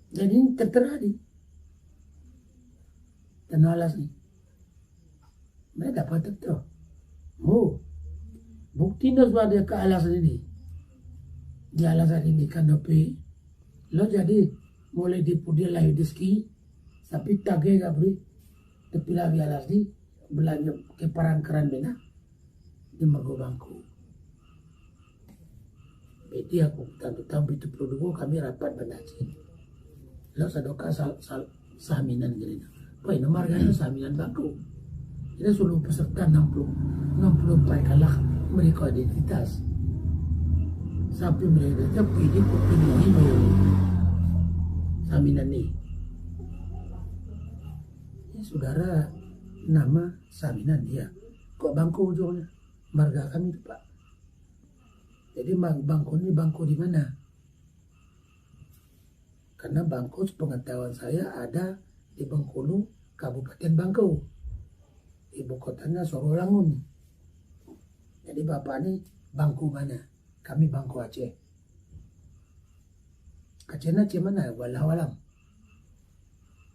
Jadi tertera di tanah alas ni. Mereka dapat tertera. Oh, bukti nak sebab dia ke alasan ini. Di alasan ini kan dopi. Lo jadi mulai di pudia layu di ski. Tapi tage gak beri. Tapi lagi alas ni. Belanja ke parangkeran bina. Di Margo Bangko. Jadi aku tentu tahu itu produk kami rapat benaji. Lo sadoka sahaminan gini. Wah ini marganya sahaminan Bangko. Kita suruh peserta 60 pai kalah mereka identitas. Sampai mereka pilih ini sahaminan ni. Ini saudara nama sahaminan dia. Kok Bangko ujungnya? Marga kami itu Pak. Jadi Bangko ini Bangko di mana? Karena Bangko sepengetahuan saya ada di Bengkulu, Kabupaten Bangko. Ibu kotanya Sorolangun. Jadi bapak ini Bangko mana? Kami Bangko Aceh. Acehnya Aceh mana? Walau-walam.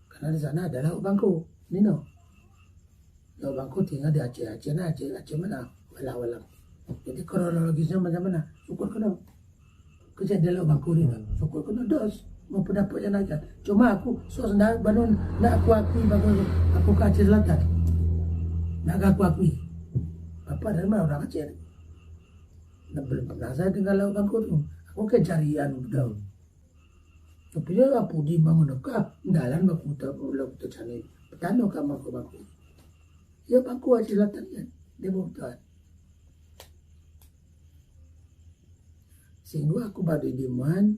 Karena di sana ada Laut Bangko. Nino. Laut Bangko tinggal di Aceh. Aceh mana? Walau-walam. Jadi kronologisnya macam mana? Syukur kena. Kejadian Laut Bangko ni. Syukur kena dos. Mau pendapat yang aja. Cuma aku sendiri bangun nak aku akui bangun aku ke Aceh Selatan. Nak aku akui. Bapak dari mana orang Aceh? Nak belum pernah saya tinggal Laut Bangko tu. Aku ke carian betul. Tapi dia apa di bangun dekat dalam aku tak cari petano ke Margo Bangko. Ya Bangko Aceh Selatan kan. Dia bukan. Sehingga aku pada dimuan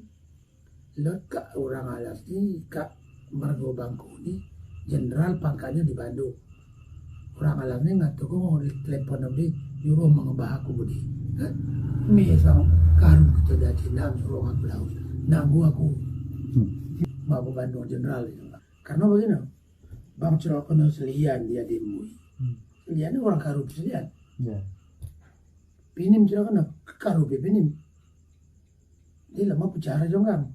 lekat orang alas ni kat Margo Bangko ni jenderal pangkatnya di Bandung. Orang alas ni ngatu ko mau telepon ni nyuruh mengubah aku budi. Misal karun kita dah cinam suruh aku laut. Nanggu aku Babu Bandung jenderal. Karena begini, Bang Cerokono Selian dia dimui. Selian ni orang Karup Selian. Pinim Cerokono Karup Pinim. Dia lama bicara jonggang.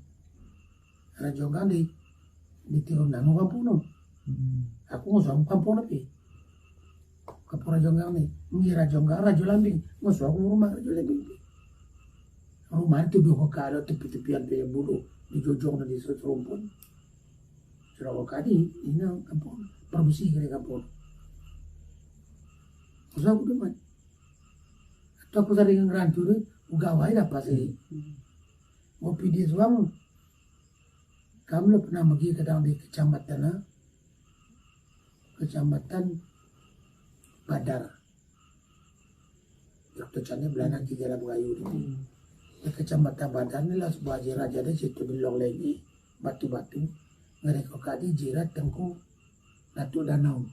Karena jonggang di Tirun Nanggu kampung no. Aku ngusung kampung napi. Kapura jonggang ni. Ngira jonggang rajo lambing. Ngusung aku rumah rajo lambing. Rumah itu dua kali tepi-tepian dia bulu. Di jojong dan di serumpun. Sudah kali ini kampung. Permisi kira kampung. Ngusung aku deman. Atau aku sering ngerancu ni. Ugawai dapat sih. Ngopi di suam, kamu lo pernah pergi kadang di kecamatan Badar. Waktu canya Belanda di Jalan Gayu ni. Di kecamatan Badar ni lah sebuah jirat jadi situ bilong lagi batu-batu. Mereka kadi jirat tengku Datuk Danau.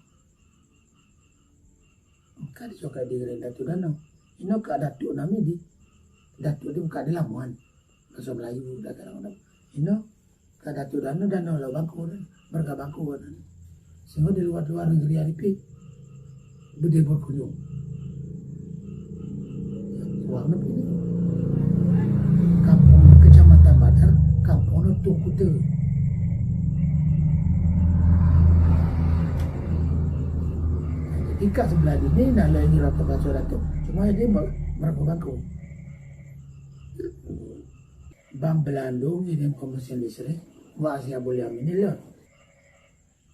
Kadi suka di Datuk Danau. Ini ke Datuk nami di Datuk di muka di Lamuan. Bahasa Melayu dah kadang-kadang. Ini ke Datuk Danau Laut Bangko dan Marga Bangko dan sehingga di luar negeri hari bude berkunjung. Uang ni kampung kecamatan Badar, kampung Tung Kuta. Ikat sebelah ini nak lagi rata bahasa Datuk. Cuma dia Marga Bangko. Bang Belandung ini mesin listrik. Asia Buliam ini lah.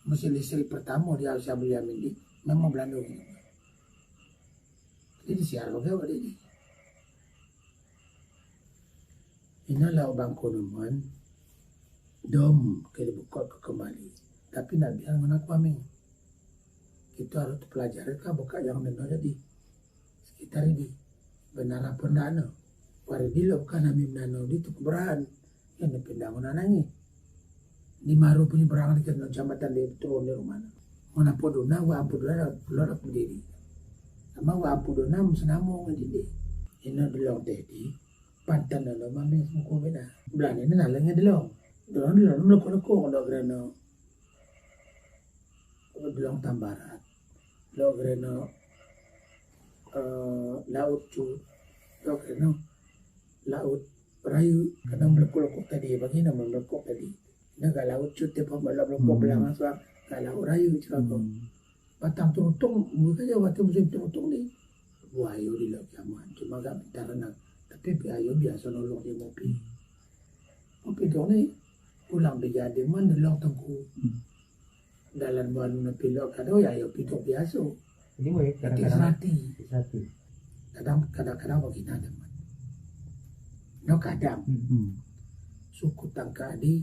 Mesin listrik pertama di Asia Buliam ini memang Belandung. Jadi disiar bagaimana ini? Inilah Bangko Numan. Dom kita buka kembali. Tapi nak biar mengaku kami. Kita harus pelajari kan buka yang benar jadi sekitar ini. Benar apa dana. Waridilo bukan kami menanam di Tukuberahan yang dipindah menanangi di Maru punya berangan di kecamatan di turun di rumah mana podona wa podona pulau berdiri sama wa podona musenamo ngedi ini belong tadi pantan dan mami semua beda belan ini nalangnya delong meloko-loko kalau greno belong Tambarat lo greno laut cu lo greno Laut Rayu kadang melekuk-lekuk tadi. Bagi nama melekuk tadi. Negara laut cuti pembalap belang asal kalau rayu cakap. Batang terutong, mereka je batang musim terutong ni. Buayo di laut kiamat. Cuma gak bentar nak. Tapi buayo biasa nolong dia mopi. Mopi tu ni pulang berjadi mana long tengku. Dalam baru nak pilok kadang ya yo pitok biasa. Ini mau kadang-kadang kadang-kadang bagi nada. No kadang suku tangka di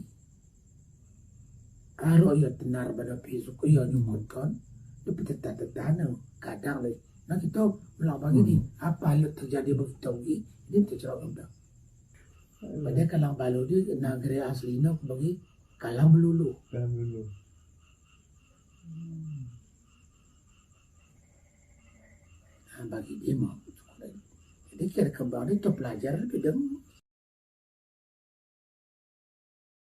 aro ya tenar pada suku ya nyukut kan. Tapi tetap kadang le. Nah kita ulang bagi ni apa yang terjadi begitu ni dia tercerah dah. Pada kalang balu di negeri asli nak bagi kalang melulu. Bagi dia mah. Jadi kira kembali tu pelajar lebih deng